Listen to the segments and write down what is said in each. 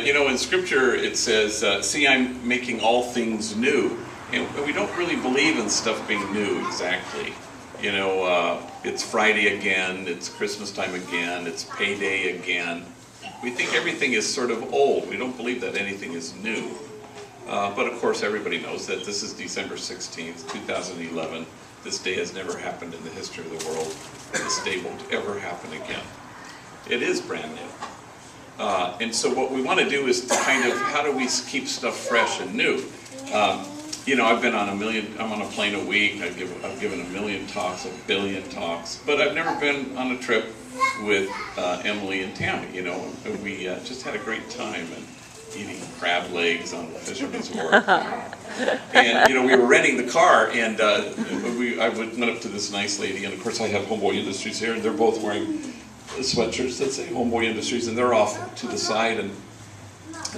In Scripture it says, see, I'm making all things new. And we don't really believe in stuff being new exactly. It's Friday again, it's Christmas time again, it's payday again. We think everything is sort of old. We don't believe that anything is new. But of course everybody knows that this is December 16th, 2011. This day has never happened in the history of the world. This day won't ever happen again. It is brand new. And so what we want to do is to kind of, how do we keep stuff fresh and new? I've been on I'm on a plane a week. I've given 1 million talks, 1 billion talks, but I've never been on a trip with Emily and Tammy. We just had a great time and eating crab legs on the Fisherman's Wharf. And we were renting the car, and I went up to this nice lady, and of course I have Homeboy Industries here, and they're both wearing sweatshirts that say Homeboy Industries, and they're off to the side, and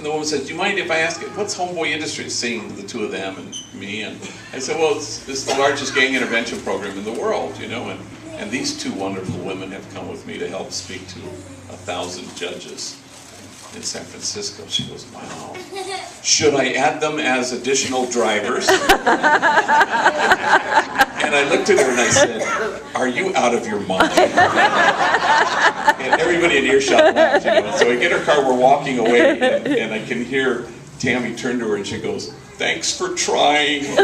the woman said, do you mind if I ask it, what's Homeboy Industries, seeing the two of them and me? And I said, well, it's the largest gang intervention program in the world, and these two wonderful women have come with me to help speak to 1,000 judges in San Francisco. She goes, wow. Should I add them as additional drivers? And I looked at her and I said, are you out of your mind? And everybody in earshot laughed, So I get her car, we're walking away, and I can hear Tammy turn to her and she goes, thanks for trying. And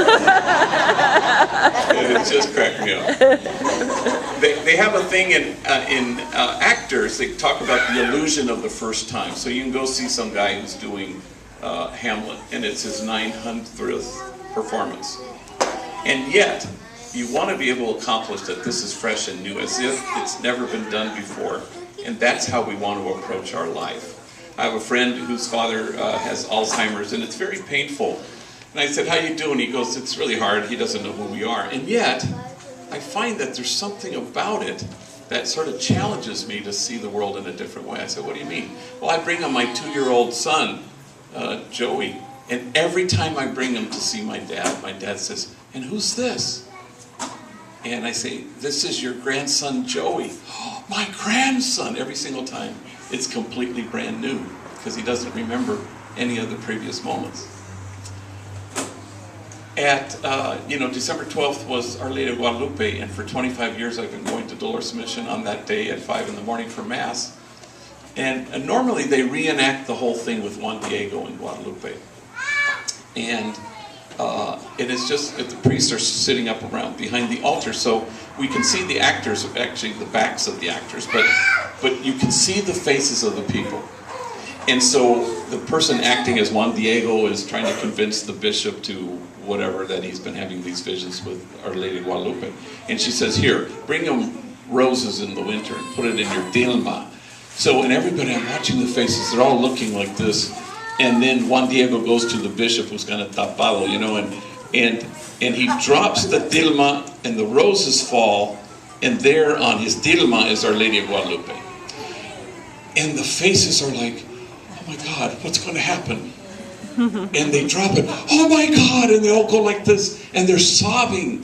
it just cracked me up. They have a thing in actors, they talk about the illusion of the first time. So you can go see some guy who's doing Hamlet, and it's his 900th performance. And yet, you want to be able to accomplish that this is fresh and new, as if it's never been done before. And that's how we want to approach our life. I have a friend whose father has Alzheimer's, and it's very painful. And I said, how you doing? He goes, it's really hard. He doesn't know who we are. And yet, I find that there's something about it that sort of challenges me to see the world in a different way. I said, what do you mean? Well, I bring him my 2-year-old son, Joey, and every time I bring him to see my dad says, and who's this? And I say, this is your grandson, Joey. Oh, my grandson, every single time. It's completely brand new, because he doesn't remember any of the previous moments. At, December 12th was Our Lady of Guadalupe, and for 25 years I've been going to Dolores Mission on that day at 5 in the morning for Mass. And normally they reenact the whole thing with Juan Diego in Guadalupe. And it is just that the priests are sitting up around behind the altar, so we can see the actors, actually the backs of the actors, but you can see the faces of the people. And so the person acting as Juan Diego is trying to convince the bishop to whatever, that he's been having these visions with Our Lady of Guadalupe. And she says, here, bring him roses in the winter and put it in your tilma. So, and everybody, I'm watching the faces, they're all looking like this. And then Juan Diego goes to the bishop, who's kind of tapado, and he drops the tilma, and the roses fall, and there on his tilma is Our Lady of Guadalupe. And the faces are like, oh my God, what's going to happen? And they drop it, oh my God, and they all go like this, and they're sobbing,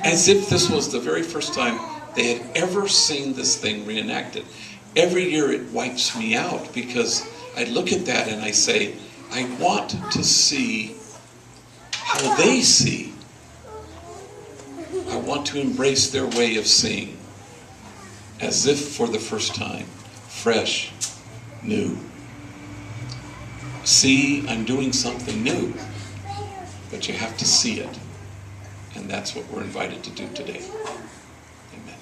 as if this was the very first time they had ever seen this thing reenacted. Every year it wipes me out, because I look at that and I say, I want to see how they see. I want to embrace their way of seeing, as if for the first time, fresh, new. See, I'm doing something new, but you have to see it. And that's what we're invited to do today. Amen.